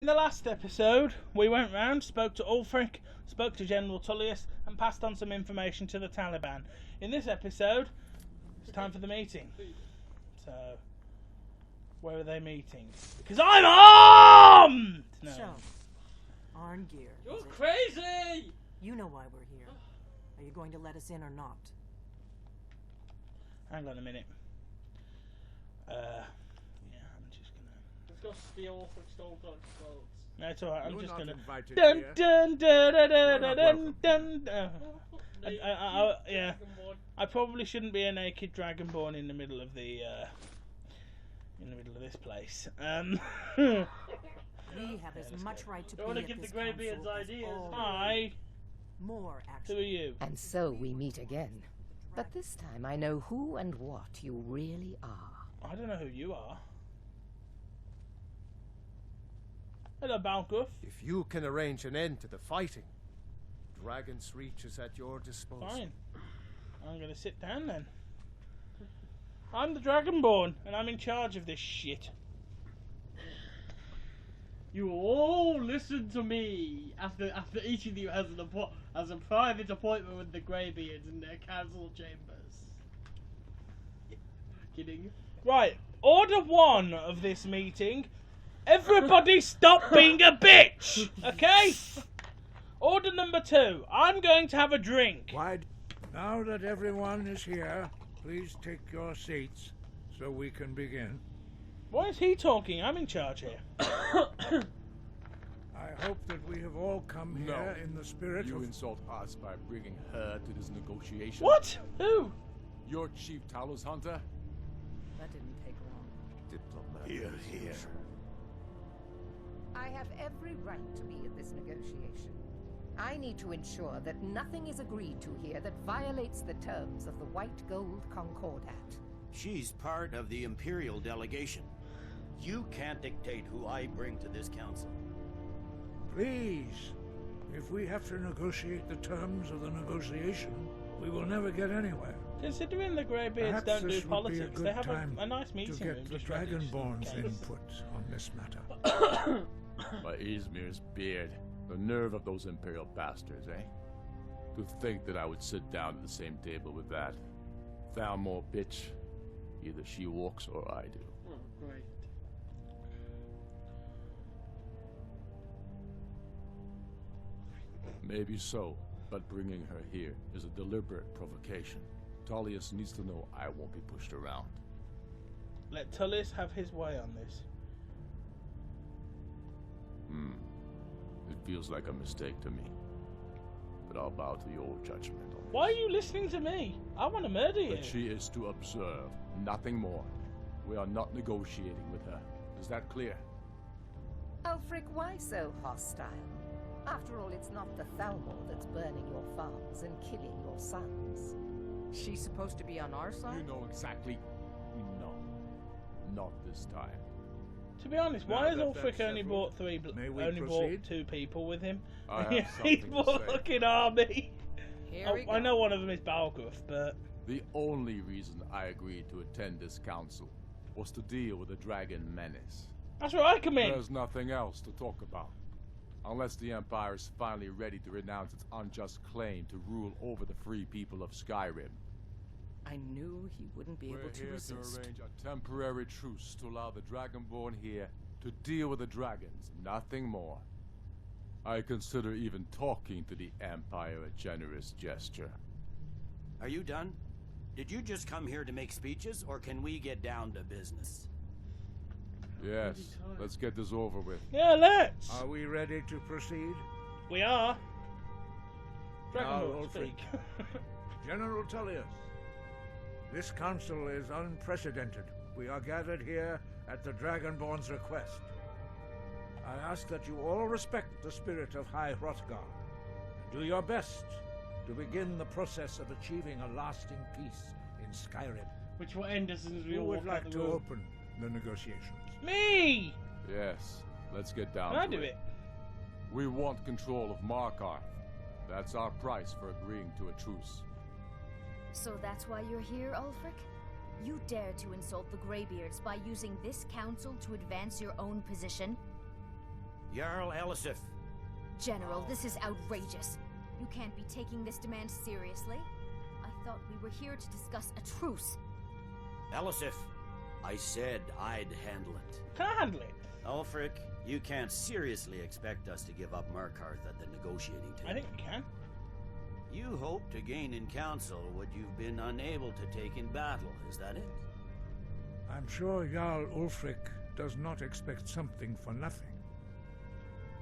In the last episode, we went round, spoke to Ulfric, spoke to General Tullius, and passed on some information to the Taliban. In this episode, it's time for the meeting. So, where are they meeting? Because I'm armed! No. So, Arngeir. You're crazy! You know why we're here. Are you going to let us in or not? Hang on a minute. Yeah, I'm just gonna... Let's go steal from Stone Cold clothes. No, it's alright, I'm just gonna... Dun, Dun, dun, dun, dun, dun, dun, dun, dun. Yeah. I probably shouldn't be a naked dragonborn in the middle of the, this place. We have as much right to be wanna at give this the Greybeards council as ideas. all- Hi. More, Who actually. are you? And so we meet again. But this time I know who and what you really are. I don't know who you are. Hello, Balgruff. If you can arrange an end to the fighting, Dragon's Reach is at your disposal. Fine. I'm gonna sit down then. I'm the Dragonborn, and I'm in charge of this shit. You all listen to me after each of you has a private appointment with the Greybeards in their council chambers. Kidding. Right, order one of this meeting. Everybody stop being a bitch, okay? Order number 2. I'm going to have a drink. Now that everyone is here, please take your seats so we can begin. Why is he talking? I'm in charge here. I hope that we have all come here in the spirit You of... insult us by bringing her to this negotiation. What? Who? Your chief Talos Hunter? That didn't take long. Diplomat. Here. I have every right to be at this negotiation. I need to ensure that nothing is agreed to here that violates the terms of the White Gold Concordat. She's part of the Imperial delegation. You can't dictate who I bring to this council. Please, if we have to negotiate the terms of the negotiation, we will never get anywhere. Considering the Greybeards Perhaps don't do this would be a politics, good they have time a nice to meeting room get the just ready just in Dragonborn's case. input on this matter. By Izmir's beard. The nerve of those Imperial bastards, eh? To think that I would sit down at the same table with that. Thalmor bitch. Either she walks or I do. Oh, great. Maybe so, but bringing her here is a deliberate provocation. Tullius needs to know I won't be pushed around. Let Tullius have his way on this. It feels like a mistake to me. But I'll bow to your judgment on this. Why are you listening to me? I want to murder you. But she is to observe, nothing more. We are not negotiating with her. Is that clear? Ulfric, why so hostile? After all, it's not the Thalmor that's burning your farms and killing your sons. She's supposed to be on our side? You know exactly. No. Not this time. To be honest, Now why has that Ulfric that's only settled, brought may we only brought proceed? 2 people with him? I have He's something to brought a say. fucking army. Here we go. I know one of them is Balgruff, but The only reason I agreed to attend this council was to deal with the dragon menace. that's where I come in. There's nothing else to talk about. Unless the Empire is finally ready to renounce its unjust claim to rule over the free people of Skyrim. I knew he wouldn't be We're able to here resist. to arrange a temporary truce to allow the Dragonborn here to deal with the dragons, nothing more. I consider even talking to the Empire a generous gesture. Are you done? Did you just come here to make speeches, or can we get down to business? Yes, let's get this over with. Yeah, let's. Are we ready to proceed? We are. Now, Dragonborn, Ulfric. speak. General Tullius, this council is unprecedented. We are gathered here at the Dragonborn's request. I ask that you all respect the spirit of High Hrothgar. Do your best to begin the process of achieving a lasting peace in Skyrim. Which will end as soon as we Who all would walk out like the to room. open the negotiations? Me! Yes, let's get down Can I to do it? We want control of Markarth. That's our price for agreeing to a truce. So that's why you're here, Ulfric? You dare to insult the Greybeards by using this council to advance your own position? Jarl Elisif. General, this is outrageous. You can't be taking this demand seriously. I thought we were here to discuss a truce. Elisif, I said I'd handle it. Can I handle it? Ulfric, you can't seriously expect us to give up Markarth at the negotiating table. I think we can. You hope to gain in council what you've been unable to take in battle, is that it? I'm sure Jarl Ulfric does not expect something for nothing.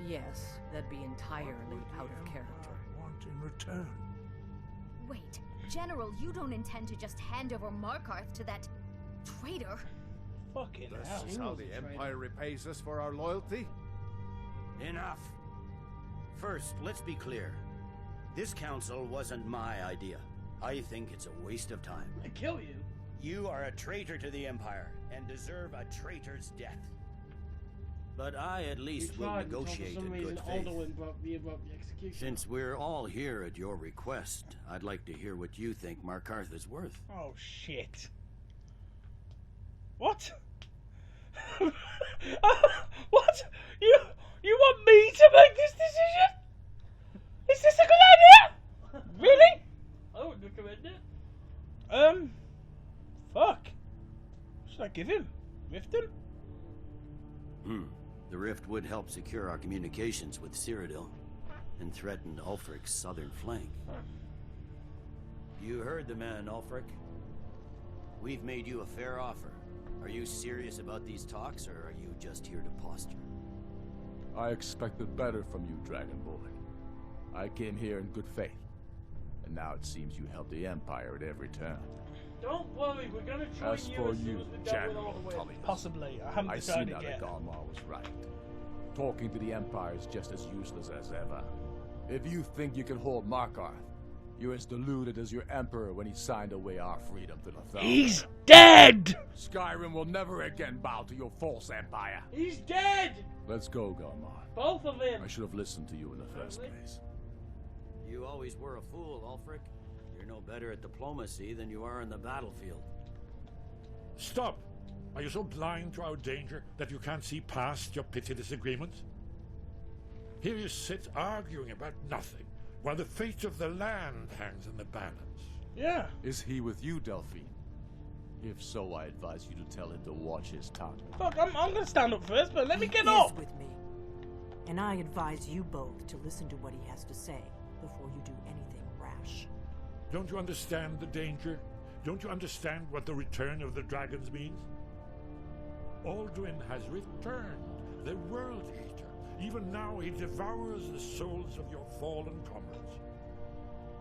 Yes, that'd be entirely out of character. Want in return? Wait, General, you don't intend to just hand over Markarth to that traitor? Fucking hell. This is how the Empire repays us for our loyalty? Enough. First, let's be clear. This council wasn't my idea. I think it's a waste of time. I kill you. You are a traitor to the Empire and deserve a traitor's death. But I at least will negotiate in good faith. Alduin broke the execution. Since we're all here at your request, I'd like to hear what you think Markarth is worth. Oh shit. What? What? You want me to make this decision? Is this a good idea? Really? I would recommend it. Fuck. What should I give him? Riften? The rift would help secure our communications with Cyrodiil and threaten Ulfric's southern flank. You heard the man, Ulfric. We've made you a fair offer. Are you serious about these talks, or are you just here to posture? I expected better from you, Dragonborn. I came here in good faith. And now it seems you help the Empire at every turn. Don't worry, we're gonna join As you for as soon you, as we're done with all General the Tullius, Possibly. I haven't I see decided now yet. that Galmar was right. Talking to the Empire is just as useless as ever. If you think you can hold Markarth, you're as deluded as your Emperor when he signed away our freedom to the throne. He's dead! Skyrim will never again bow to your false empire. He's dead! Let's go, Galmar. Both of them! I should have listened to you in the first place. You always were a fool, Ulfric. You're no better at diplomacy than you are in the battlefield. Stop! Are you so blind to our danger that you can't see past your petty disagreements? Here you sit arguing about nothing, while the fate of the land hangs in the balance. Yeah. Is he with you, Delphine? If so, I advise you to tell him to watch his tongue. Fuck, I'm gonna stand up first, but let me get He up! is with me. And I advise you both to listen to what he has to say before you do anything rash. Don't you understand the danger? Don't you understand what the return of the dragons means? Alduin has returned, the World Eater. Even now he devours the souls of your fallen comrades.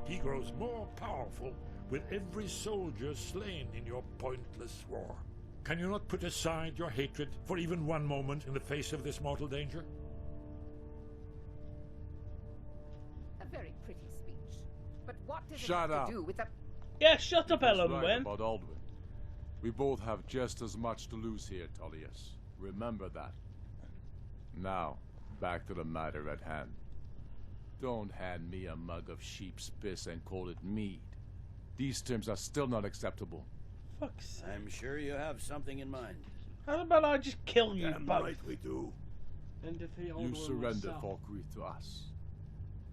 He grows more powerful with every soldier slain in your pointless war. Can you not put aside your hatred for even one moment in the face of this mortal danger? A very pretty speech. But what does Shut it have up. to do with the... Yeah, shut up, That's Ellen right Wynn. about Alduin. We both have just as much to lose here, Tullius. Remember that. Now, back to the matter at hand. Don't hand me a mug of sheep's piss and call it mead. These terms are still not acceptable. Fuck's sake. I'm sure you have something in mind. How about I just kill you Damn both? right we do. And defeat You Alduin surrender myself. Falkreath to us.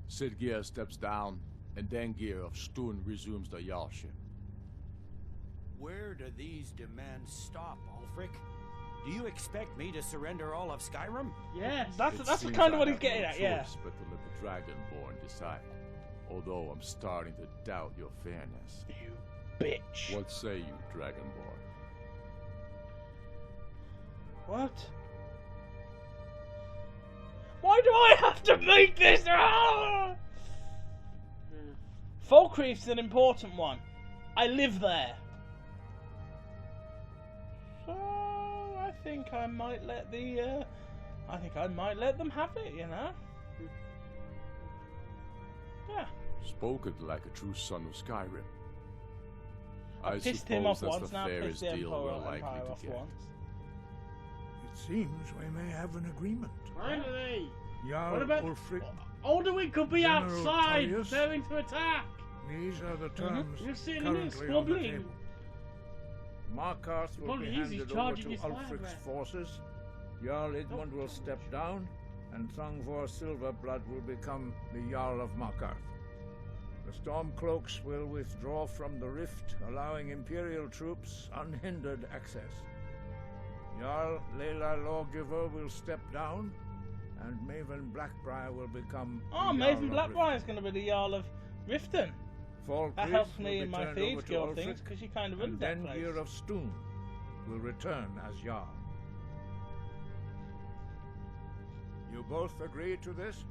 Sidgeir steps down, and Dengir of Stun resumes the Jarlship. Where do these demands stop, Ulfric? Do you expect me to surrender all of Skyrim? Yes! That's It kind seems of I what he's have getting no at, yeah. choice but to let the Dragonborn decide. Although I'm starting to doubt your fairness. You bitch. What say you, Dragonborn? What? Why do I have to make this? Ah! Falkreath's an important one. I live there. So I think I might let the I think I might let them have it, you know? Yeah. Spoken like a true son of Skyrim. I pissed him off that's once, the now I've fairest pissed the deal we're Empire likely off to get. once. It seems we may have an agreement. Finally! Jarl What about... Ulfric, Alduin could be General outside, Tullius? preparing to attack! these are the terms You're sitting in there currently on the squabbling. table. Markarth will Probably be easy handed over charging to his fire Ulfric's breath. forces. Jarl Idmund will step down, and Thongvor Silverblood will become the Jarl of Markarth. The Stormcloaks will withdraw from the rift, allowing Imperial troops unhindered access. Jarl Layla Lawgiver will step down, and Maven Blackbriar will become Oh, the Maven Jarl of Blackbriar is going to be the Jarl of Riften. Falkreath That helps will me be in my turned Thieves over to Guild Ulfric, things, because you kind of run and that place. Dengeir of Stoon will return as Jarl. You both agree to this?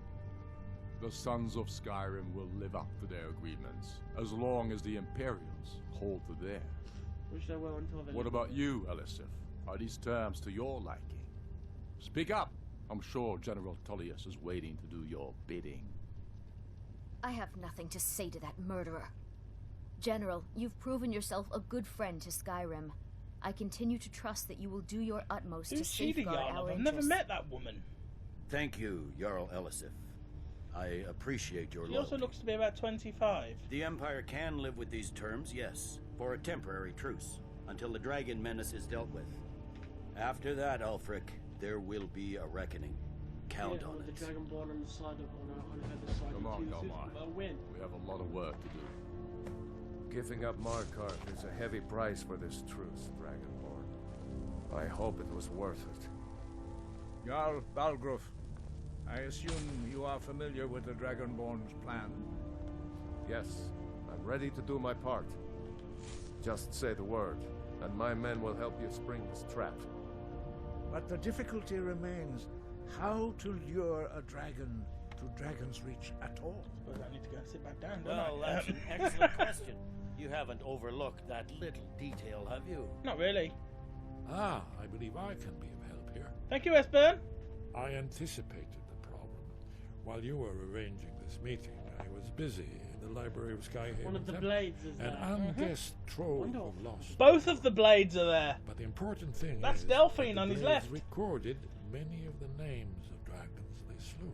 The sons of Skyrim will live up to their agreements, as long as the Imperials hold to theirs. Which they will until they What leave. about you, Elisif? Are these terms to your liking? Speak up! I'm sure General Tullius is waiting to do your bidding. I have nothing to say to that murderer. General, you've proven yourself a good friend to Skyrim. I continue to trust that you will do your utmost to Who's she the safeguard Jarl our of? I've interests. never met that woman. Thank you, Jarl Elisif. I appreciate your She loyalty. also looks to be about 25. The Empire can live with these terms, yes, for a temporary truce, until the dragon menace is dealt with. After that, Ulfric, there will be a reckoning. Count on with it. the Dragonborn on the side on either side Come of on, the come on. They'll win. We have a lot of work to do. Giving up Markarth is a heavy price for this truce, Dragonborn. I hope it was worth it. Jarl Balgruf, I assume you are familiar with the Dragonborn's plan? Yes, I'm ready to do my part. Just say the word, and my men will help you spring this trap. But the difficulty remains how to lure a dragon to Dragon's Reach at all. I suppose I need to go and sit back down, don't Well, I? that's an excellent question. You haven't overlooked that little detail, have you? Not really. Ah, I believe I can be of help here. Thank you, Esbern. I anticipated the problem. While you were arranging this meeting, I was busy in the library of Skyhaven. One of the blades is An there. unguessed trove of lost. Both of the blades are there. But the important thing That's is Delphine that on the his blades left. recorded many of the names of dragons they slew.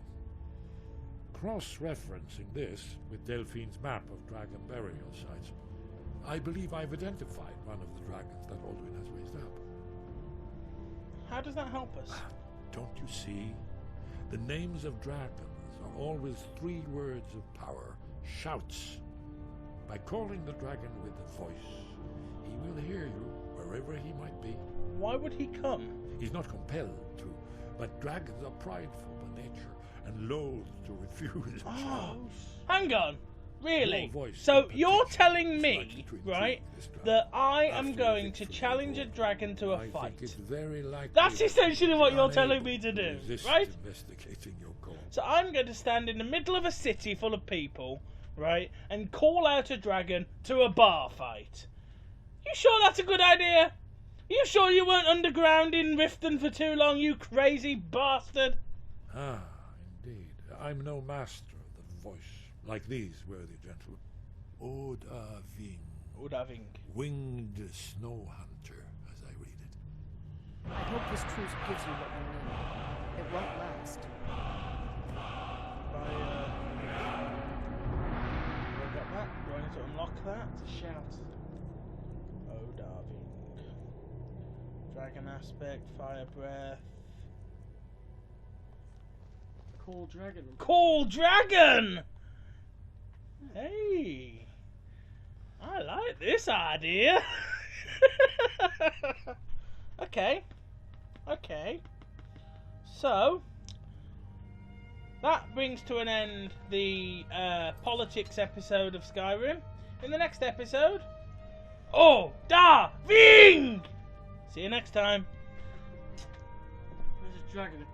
Cross-referencing this with Delphine's map of dragon burial sites, I believe I've identified one of the dragons that Alduin has raised up. How does that help us? Don't you see? The names of dragons are always 3 words of power, shouts. By calling the dragon with a voice, he will hear you wherever he might be. Why would he come? He's not compelled to, but dragons are prideful by nature and loath to refuse a challenge. Hang on. Really? Your voice So in you're particular telling is me, likely to right, intrigue this dragon. that I am After you going to victory challenge a before, dragon to a I fight? think it's very likely That's that essentially you'll what be you're telling unable me to do, resist right? Investigating your call. So I'm going to stand in the middle of a city full of people, right, and call out a dragon to a bar fight. You sure that's a good idea? You sure you weren't underground in Riften for too long, you crazy bastard? Ah, indeed. I'm no master of the voice, like these worthy gentlemen. Odaving, Odaving. winged snow hunter, as I read it. I hope this truce gives you what you need. It won't last. Do I get that? Do I need to unlock that? It's a shout. Odaving. Dragon aspect, fire breath. Call dragon. Call dragon! Hey. I like this idea. Okay. So, that brings to an end the politics episode of Skyrim. In the next episode, Odaving! See you next time. There's a dragon.